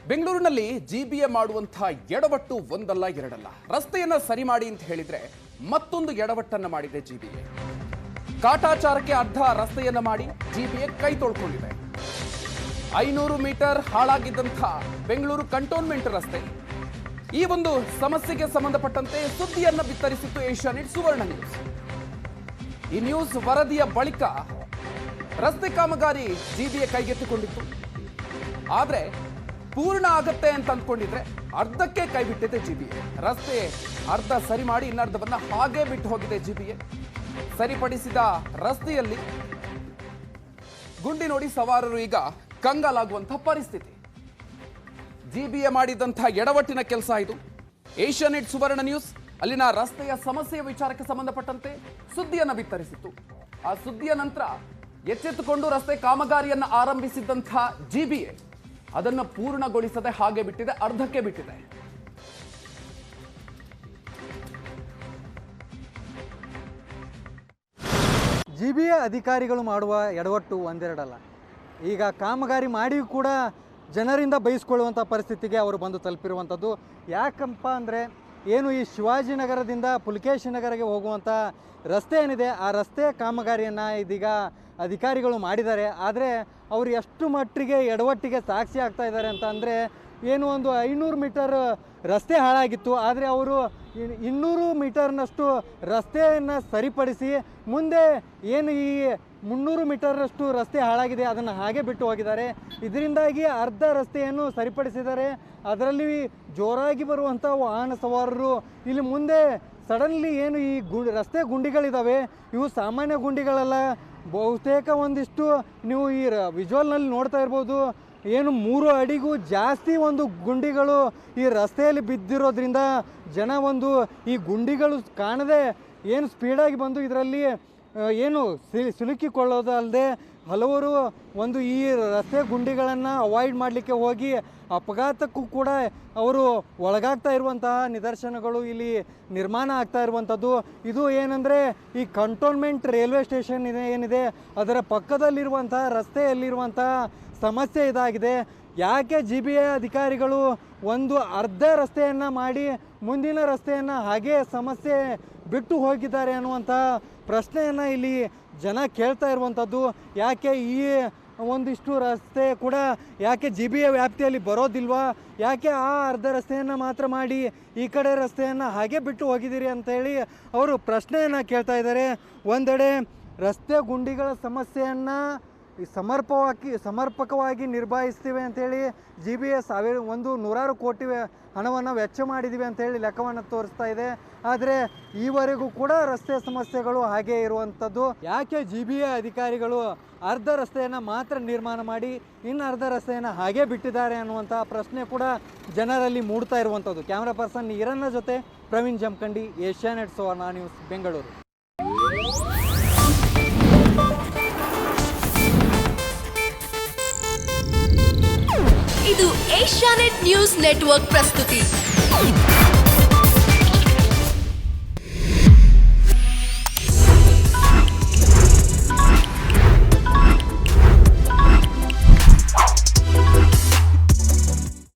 ಬೆಂಗಳೂರಿನಲ್ಲಿ ಜಿಬಿಎ ಮಾಡುವಂತಹ ಎಡವಟ್ಟು ಒಂದಲ್ಲ ಎರಡಲ್ಲ. ರಸ್ತೆಯನ್ನ ಸರಿ ಮಾಡಿ ಅಂತ ಹೇಳಿದ್ರೆ ಮತ್ತೊಂದು ಎಡವಟ್ಟನ್ನ ಮಾಡಿದೆ ಜಿಬಿಎ. ಕಾಟಾಚಾರಕ್ಕೆ ಅರ್ಧ ರಸ್ತೆಯನ್ನ ಮಾಡಿ ಜಿಬಿಎ ಕೈ ತೊಳ್ಕೊಂಡಿದೆ. 500 ಮೀಟರ್ ಹಾಳಾಗಿದ್ದಂಥ ಬೆಂಗಳೂರು ಕಂಟೋನ್ಮೆಂಟ್ ರಸ್ತೆ. ಈ ಒಂದು ಸಮಸ್ಯೆಗೆ ಸಂಬಂಧಪಟ್ಟಂತೆ ಸುದ್ದಿಯನ್ನ ಬಿತ್ತರಿಸಿತ್ತು ಏಷ್ಯಾನೆಟ್ ಸುವರ್ಣ ನ್ಯೂಸ್. ಈ ನ್ಯೂಸ್ ವರದಿಯ ಬಳಿಕ ರಸ್ತೆ ಕಾಮಗಾರಿ ಜಿಬಿಎ ಕೈಗೆತ್ತಿಕೊಂಡಿತ್ತು. ಆದ್ರೆ ಪೂರ್ಣ ಆಗತ್ತೆ ಅಂತ ಅಂದ್ಕೊಂಡಿದ್ರೆ ಅರ್ಧಕ್ಕೆ ಕೈ ಬಿಟ್ಟಿದೆ ಜಿಬಿಎ. ರಸ್ತೆ ಅರ್ಧ ಸರಿ ಮಾಡಿ ಇನ್ನರ್ಧವನ್ನ ಹಾಗೆ ಬಿಟ್ಟು ಹೋಗಿದೆ ಜಿಬಿಎ. ಸರಿಪಡಿಸಿದ ರಸ್ತೆಯಲ್ಲಿ ಗುಂಡಿ ನೋಡಿ ಸವಾರರು ಈಗ ಕಂಗಾಲಾಗುವಂತಹ ಪರಿಸ್ಥಿತಿ. ಜಿಬಿಎ ಮಾಡಿದಂತಹ ಎಡವಟ್ಟಿನ ಕೆಲಸ ಇದು. ಏಷ್ಯಾನೆಟ್ ಸುವರ್ಣ ನ್ಯೂಸ್ ಅಲ್ಲಿನ ರಸ್ತೆಯ ಸಮಸ್ಯೆಯ ವಿಚಾರಕ್ಕೆ ಸಂಬಂಧಪಟ್ಟಂತೆ ಸುದ್ದಿಯನ್ನ ಬಿತ್ತರಿಸಿತ್ತು. ಆ ಸುದ್ದಿಯ ನಂತರ ಎಚ್ಚೆತ್ತುಕೊಂಡು ರಸ್ತೆ ಕಾಮಗಾರಿಯನ್ನ ಆರಂಭಿಸಿದಂತಹ ಜಿಬಿಎ ಅದನ್ನು ಪೂರ್ಣಗೊಳಿಸದೆ ಹಾಗೆ ಬಿಟ್ಟಿದೆ, ಅರ್ಧಕ್ಕೆ ಬಿಟ್ಟಿದೆ. ಜಿಬಿಎ ಅಧಿಕಾರಿಗಳು ಮಾಡುವ ಎಡವಟ್ಟು ಒಂದೆರಡಲ್ಲ. ಈಗ ಕಾಮಗಾರಿ ಮಾಡಿಯೂ ಕೂಡ ಜನರಿಂದ ಬಯಸ್ಕೊಳ್ಳುವಂಥ ಪರಿಸ್ಥಿತಿಗೆ ಅವರು ಬಂದು ತಲುಪಿರುವಂಥದ್ದು. ಯಾಕಪ್ಪ ಅಂದರೆ ಏನು ಈ ಶಿವಾಜಿನಗರದಿಂದ ಪುಲಕೇಶಿ ನಗರಕ್ಕೆ ಹೋಗುವಂಥ ರಸ್ತೆ ಏನಿದೆ, ಆ ರಸ್ತೆ ಕಾಮಗಾರಿಯನ್ನು ಇದೀಗ ಅಧಿಕಾರಿಗಳು ಮಾಡಿದ್ದಾರೆ. ಆದರೆ ಅವರು ಎಷ್ಟು ಮಟ್ಟಿಗೆ ಎಡವಟ್ಟಿಗೆ ಸಾಕ್ಷಿ ಆಗ್ತಾ ಇದ್ದಾರೆ ಅಂತ ಅಂದರೆ, ಏನು ಒಂದು 500 ಮೀಟರ್ ರಸ್ತೆ ಹಾಳಾಗಿತ್ತು, ಆದರೆ ಅವರು 200 ಮೀಟರ್ನಷ್ಟು ರಸ್ತೆಯನ್ನು ಸರಿಪಡಿಸಿ ಮುಂದೆ ಏನು ಈ 300 ಮೀಟರ್ನಷ್ಟು ರಸ್ತೆ ಹಾಳಾಗಿದೆ ಅದನ್ನು ಹಾಗೆ ಬಿಟ್ಟು ಹೋಗಿದ್ದಾರೆ. ಇದರಿಂದಾಗಿ ಅರ್ಧ ರಸ್ತೆಯನ್ನು ಸರಿಪಡಿಸಿದ್ದಾರೆ. ಅದರಲ್ಲಿ ಜೋರಾಗಿ ಬರುವಂಥ ವಾಹನ ಸವಾರರು ಇಲ್ಲಿ ಮುಂದೆ ಸಡನ್ಲಿ ಏನು ಈ ರಸ್ತೆ ಗುಂಡಿಗಳಿದ್ದಾವೆ, ಇವು ಸಾಮಾನ್ಯ ಗುಂಡಿಗಳಲ್ಲ. ಬಹುತೇಕ ಒಂದಿಷ್ಟು ನೀವು ಈ ವಿಜುವಲ್ನಲ್ಲಿ ನೋಡ್ತಾ ಇರ್ಬೋದು, ಏನು 3 ಅಡಿಗೂ ಜಾಸ್ತಿ ಒಂದು ಗುಂಡಿಗಳು ಈ ರಸ್ತೆಯಲ್ಲಿ ಬಿದ್ದಿರೋದ್ರಿಂದ ಜನ ಒಂದು ಈ ಗುಂಡಿಗಳು ಕಾಣದೆ ಏನು ಸ್ಪೀಡಾಗಿ ಬಂದು ಇದರಲ್ಲಿ ಏನು ಸಿಲುಕಿಕೊಳ್ಳೋದಲ್ಲದೆ ಹಲವರು ಒಂದು ಈ ರಸ್ತೆ ಗುಂಡಿಗಳನ್ನು ಅವಾಯ್ಡ್ ಮಾಡಲಿಕ್ಕೆ ಹೋಗಿ ಅಪಘಾತಕ್ಕೂ ಕೂಡ ಅವರು ಒಳಗಾಗ್ತಾ ಇರುವಂತಹ ನಿದರ್ಶನಗಳು ಇಲ್ಲಿ ನಿರ್ಮಾಣ ಆಗ್ತಾ ಇರುವಂಥದ್ದು. ಇದು ಏನಂದರೆ ಈ ಕಂಟೋನ್ಮೆಂಟ್ ರೈಲ್ವೆ ಸ್ಟೇಷನ್ ಏನಿದೆ ಅದರ ಪಕ್ಕದಲ್ಲಿರುವಂಥ ರಸ್ತೆಯಲ್ಲಿರುವಂತಹ ಸಮಸ್ಯೆ ಇದಾಗಿದೆ. ಯಾಕೆ ಜಿಬಿಎ ಅಧಿಕಾರಿಗಳು ಒಂದು ಅರ್ಧ ರಸ್ತೆಯನ್ನು ಮಾಡಿ ಮುಂದಿನ ರಸ್ತೆಯನ್ನು ಹಾಗೆ ಸಮಸ್ಯೆ ಬಿಟ್ಟು ಹೋಗಿದ್ದಾರೆ ಅನ್ನುವಂಥ ಪ್ರಶ್ನೆಯನ್ನು ಇಲ್ಲಿ ಜನ ಕೇಳ್ತಾ ಇರುವಂಥದ್ದು. ಯಾಕೆ ಈ ಒಂದಿಷ್ಟು ರಸ್ತೆ ಕೂಡ ಯಾಕೆ ಜಿಬಿಎ ವ್ಯಾಪ್ತಿಯಲ್ಲಿ ಬರೋದಿಲ್ವಾ, ಯಾಕೆ ಆ ಅರ್ಧ ರಸ್ತೆಯನ್ನು ಮಾತ್ರ ಮಾಡಿ ಈ ಕಡೆ ರಸ್ತೆಯನ್ನು ಹಾಗೆ ಬಿಟ್ಟು ಹೋಗಿದ್ದೀರಿ ಅಂತೇಳಿ ಅವರು ಪ್ರಶ್ನೆಯನ್ನು ಕೇಳ್ತಾ ಇದ್ದಾರೆ. ಒಂದೆಡೆ ರಸ್ತೆ ಗುಂಡಿಗಳ ಸಮಸ್ಯೆಯನ್ನು ಸಮರ್ಪಕವಾಗಿ ನಿರ್ವಹಿಸ್ತೀವಿ ಅಂಥೇಳಿ ಜಿಬಿಎ ನೂರಾರು ಕೋಟಿ ಹಣವನ್ನು ವೆಚ್ಚ ಮಾಡಿದ್ದೀವಿ ಅಂಥೇಳಿ ಲೆಕ್ಕವನ್ನು ತೋರಿಸ್ತಾ ಇದೆ. ಆದರೆ ಈವರೆಗೂ ಕೂಡ ರಸ್ತೆ ಸಮಸ್ಯೆಗಳು ಹಾಗೇ ಇರುವಂಥದ್ದು. ಯಾಕೆ ಜಿಬಿಎ ಅಧಿಕಾರಿಗಳು ಅರ್ಧ ರಸ್ತೆಯನ್ನು ಮಾತ್ರ ನಿರ್ಮಾಣ ಮಾಡಿ ಇನ್ನು ಅರ್ಧ ರಸ್ತೆಯನ್ನು ಹಾಗೇ ಬಿಟ್ಟಿದ್ದಾರೆ ಅನ್ನುವಂಥ ಪ್ರಶ್ನೆ ಕೂಡ ಜನರಲ್ಲಿ ಮೂಡ್ತಾ ಇರುವಂಥದ್ದು. ಕ್ಯಾಮ್ರಾ ಪರ್ಸನ್ ಈರಣ್ಣ ಜೊತೆ ಪ್ರವೀಣ್ ಜಮಖಂಡಿ, ಏಷ್ಯಾನೆಟ್ ಸುವರ್ಣ ನ್ಯೂಸ್, ಬೆಂಗಳೂರು. ಇದು ಏಷ್ಯಾನೆಟ್ ನ್ಯೂಸ್ ನೆಟ್ವರ್ಕ್ ಪ್ರಸ್ತುತಿ.